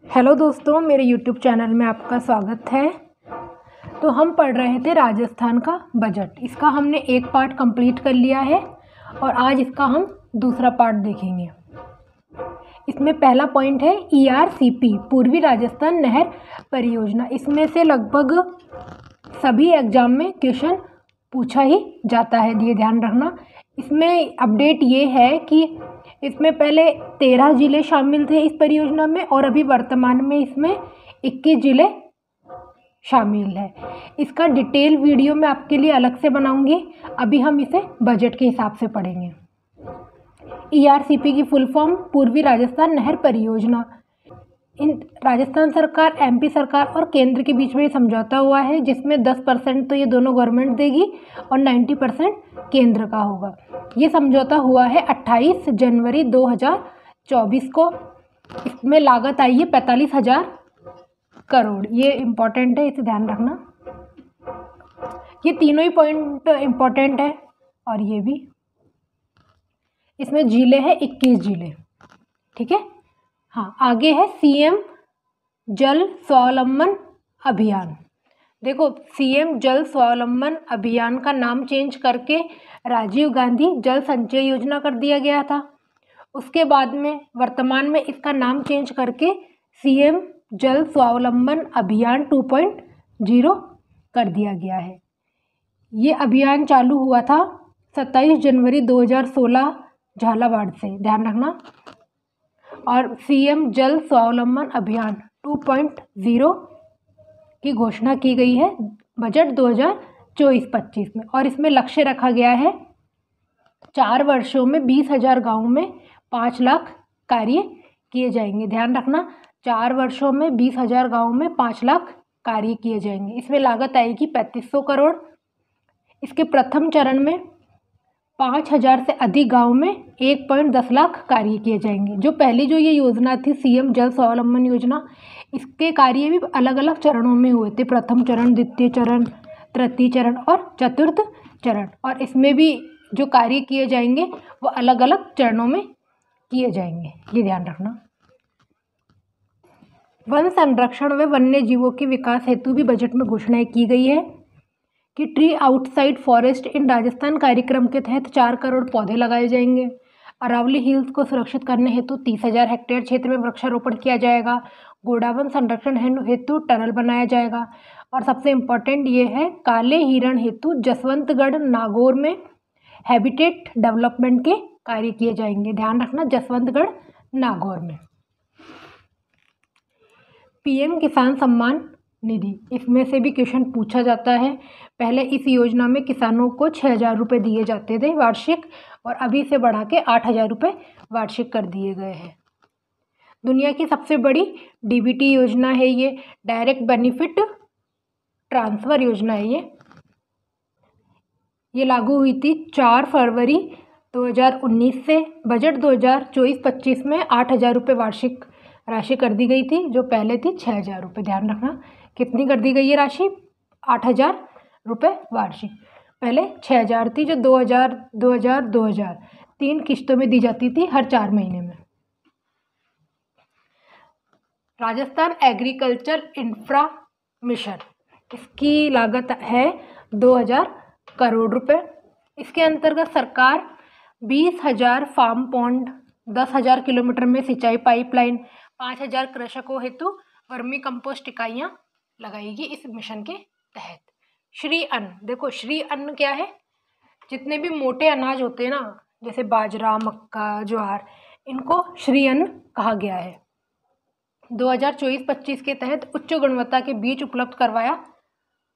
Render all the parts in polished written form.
Hello दोस्तों, मेरे YouTube channel में आपका स्वागत है। तो हम पढ़ रहे थे राजस्थान का बजट। इसका हमने एक पार्ट कंप्लीट कर लिया है और आज इसका हम दूसरा पार्ट देखेंगे। इसमें पहला पॉइंट है ERCP, पूर्वी राजस्थान नहर परियोजना। इसमें से लगभग सभी एग्जाम में क्वेश्चन पूछा ही जाता है, ये ध्यान रखना। इसमें अपडेट ये है कि इसमें पहले 13 ज़िले शामिल थे इस परियोजना में और अभी वर्तमान में इसमें 21 ज़िले शामिल है। इसका डिटेल वीडियो मैं आपके लिए अलग से बनाऊंगी। अभी हम इसे बजट के हिसाब से पढ़ेंगे। ERCP की फुल फॉर्म पूर्वी राजस्थान नहर परियोजना। इन राजस्थान सरकार, MP सरकार और केंद्र के बीच में ये समझौता हुआ है, जिसमें 10% तो ये दोनों गवर्नमेंट देगी और 90% केंद्र का होगा। ये समझौता हुआ है 28 जनवरी 2024 को। इसमें लागत आई है 45,000 करोड़। ये इम्पोर्टेंट है, इसे ध्यान रखना। ये तीनों ही पॉइंट इम्पोर्टेंट है और ये भी। इसमें जिले हैं 21 जिले, ठीक है। हाँ, आगे है CM जल स्वावलंबन अभियान। देखो, CM जल स्वावलंबन अभियान का नाम चेंज करके राजीव गांधी जल संचय योजना कर दिया गया था। उसके बाद में वर्तमान में इसका नाम चेंज करके CM जल स्वावलंबन अभियान 2.0 कर दिया गया है। ये अभियान चालू हुआ था 27 जनवरी 2016 झालावाड़ से, ध्यान रखना। और CM जल स्वावलंबन अभियान 2.0 की घोषणा की गई है बजट 2024-25 में। और इसमें लक्ष्य रखा गया है 4 वर्षों में 20,000 गाँव में 5 लाख कार्य किए जाएंगे। ध्यान रखना, 4 वर्षों में 20,000 गाँव में 5 लाख कार्य किए जाएंगे। इसमें लागत आएगी 3500 करोड़। इसके प्रथम चरण में 5,000 से अधिक गांव में 1.10 लाख कार्य किए जाएंगे। जो पहली ये योजना थी CM जल स्वावलंबन योजना, इसके कार्य भी अलग अलग चरणों में हुए थे। प्रथम चरण, द्वितीय चरण, तृतीय चरण और चतुर्थ चरण। और इसमें भी जो कार्य किए जाएंगे वो अलग अलग चरणों में किए जाएंगे, ये ध्यान रखना। वन संरक्षण व वन्य जीवों के विकास हेतु भी बजट में घोषणाएं की गई है कि ट्री आउटसाइड फॉरेस्ट इन राजस्थान कार्यक्रम के तहत 4 करोड़ पौधे लगाए जाएंगे। अरावली हिल्स को सुरक्षित करने हेतु 30,000 हेक्टेयर क्षेत्र में वृक्षारोपण किया जाएगा। गोडावन संरक्षण हेतु टनल बनाया जाएगा। और सबसे इम्पोर्टेंट ये है, काले हिरण हेतु जसवंतगढ़ नागौर में हैबिटेट डेवलपमेंट के कार्य किए जाएंगे। ध्यान रखना, जसवंतगढ़ नागौर में। PM किसान सम्मान निधि, इसमें से भी क्वेश्चन पूछा जाता है। पहले इस योजना में किसानों को 6,000 रुपये दिए जाते थे वार्षिक, और अभी से बढ़ा के 8,000 रुपये वार्षिक कर दिए गए हैं। दुनिया की सबसे बड़ी DBT योजना है ये, डायरेक्ट बेनिफिट ट्रांसफ़र योजना है ये लागू हुई थी 4 फरवरी 2019 से। बजट 2024-25 में 8,000 रुपये वार्षिक राशि कर दी गई थी, जो पहले थी 6,000 रुपये। ध्यान रखना, कितनी कर दी गई है राशि? 8,000 रुपये वार्षिक। पहले 6,000 थी, जो 2,000 3 किश्तों में दी जाती थी हर 4 महीने में। राजस्थान एग्रीकल्चर इंफ्रा मिशन, इसकी लागत है 2,000 करोड़ रुपए। इसके अंतर्गत सरकार 20,000 फार्म पॉन्ड, 10,000 किलोमीटर में सिंचाई पाइपलाइन, 5,000 कृषकों हेतु वर्मी कंपोस्ट इकाइयाँ लगाएगी इस मिशन के तहत। श्री अन्न, देखो श्री अन्न क्या है? जितने भी मोटे अनाज होते हैं ना, जैसे बाजरा, मक्का, ज्वार, इनको श्री अन्न कहा गया है। 2024-25 के तहत उच्च गुणवत्ता के बीज उपलब्ध करवाया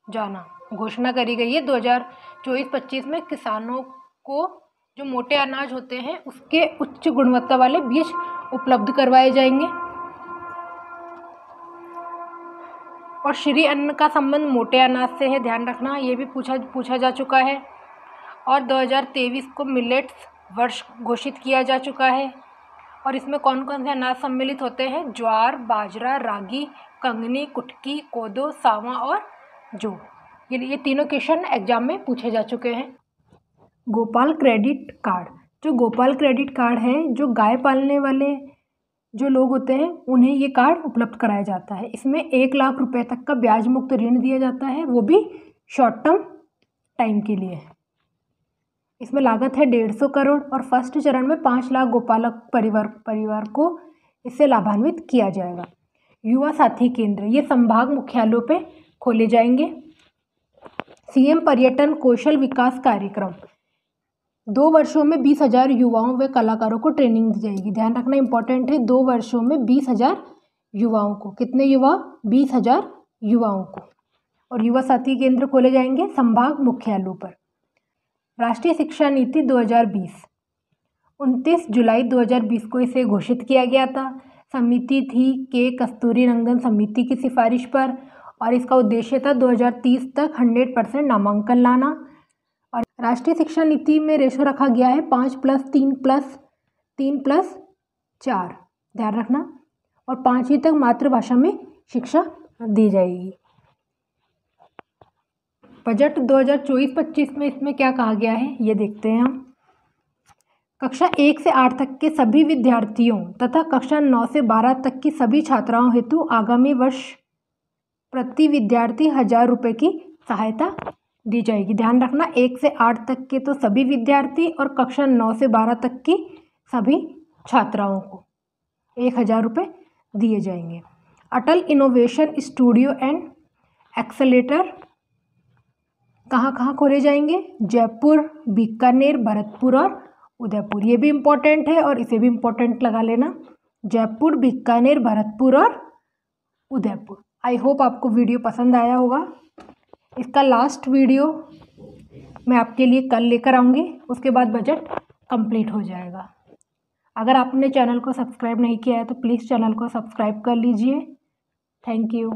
जाना घोषणा करी गई है। 2024-25 में किसानों को जो मोटे अनाज होते हैं उसके उच्च गुणवत्ता वाले बीज उपलब्ध करवाए जाएंगे। और श्री अन्न का संबंध मोटे अनाज से है, ध्यान रखना, ये भी पूछा जा चुका है। और 2023 को मिलेट्स वर्ष घोषित किया जा चुका है। और इसमें कौन कौन से अनाज सम्मिलित होते हैं? ज्वार, बाजरा, रागी, कंगनी, कुटकी, कोदो, सावा और जौ। ये तीनों क्वेश्चन एग्जाम में पूछे जा चुके हैं। गोपाल क्रेडिट कार्ड, जो गोपाल क्रेडिट कार्ड है, जो गाय पालने वाले जो लोग होते हैं उन्हें ये कार्ड उपलब्ध कराया जाता है। इसमें 1 लाख रुपए तक का ब्याज मुक्त ऋण दिया जाता है, वो भी शॉर्ट टर्म टाइम के लिए। इसमें लागत है 150 करोड़ और फर्स्ट चरण में 5 लाख गोपालक परिवार को इससे लाभान्वित किया जाएगा। युवा साथी केंद्र ये संभाग मुख्यालयों पे खोले जाएंगे। सीएम पर्यटन कौशल विकास कार्यक्रम 2 वर्षों में 20,000 युवाओं व कलाकारों को ट्रेनिंग दी जाएगी। ध्यान रखना इंपॉर्टेंट है, 2 वर्षों में 20,000 युवाओं को। कितने युवा? 20,000 युवाओं को। और युवा साथी केंद्र खोले जाएंगे संभाग मुख्यालयों पर। राष्ट्रीय शिक्षा नीति 2020 29 जुलाई 2020 को इसे घोषित किया गया था। समिति थी के कस्तूरी रंगन समिति की सिफारिश पर और इसका उद्देश्य था 2030 तक 100% नामांकन लाना। और राष्ट्रीय शिक्षा नीति में रेशो रखा गया है 5+3+3+4, ध्यान रखना। और 5वीं तक मातृभाषा में शिक्षा दी जाएगी। बजट 2024-25 में इसमें क्या कहा गया है ये देखते हैं हम। कक्षा 1 से 8 तक के सभी विद्यार्थियों तथा कक्षा 9 से 12 तक की सभी छात्राओं हेतु आगामी वर्ष प्रति विद्यार्थी 1,000 रुपये की सहायता दी जाएगी। ध्यान रखना 1 से 8 तक के तो सभी विद्यार्थी और कक्षा 9 से 12 तक की सभी छात्राओं को 1,000 रुपये दिए जाएंगे। अटल इनोवेशन स्टूडियो एंड एक्सेलेरेटर कहाँ कहाँ खोले जाएंगे? जयपुर, बीकानेर, भरतपुर और उदयपुर। ये भी इम्पोर्टेंट है और इसे भी इम्पोर्टेंट लगा लेना। जयपुर, बीकानेर, भरतपुर और उदयपुर। आई होप आपको वीडियो पसंद आया होगा। इसका लास्ट वीडियो मैं आपके लिए कल लेकर आऊँगी, उसके बाद बजट कंप्लीट हो जाएगा। अगर आपने चैनल को सब्सक्राइब नहीं किया है तो प्लीज़ चैनल को सब्सक्राइब कर लीजिए। Thank you.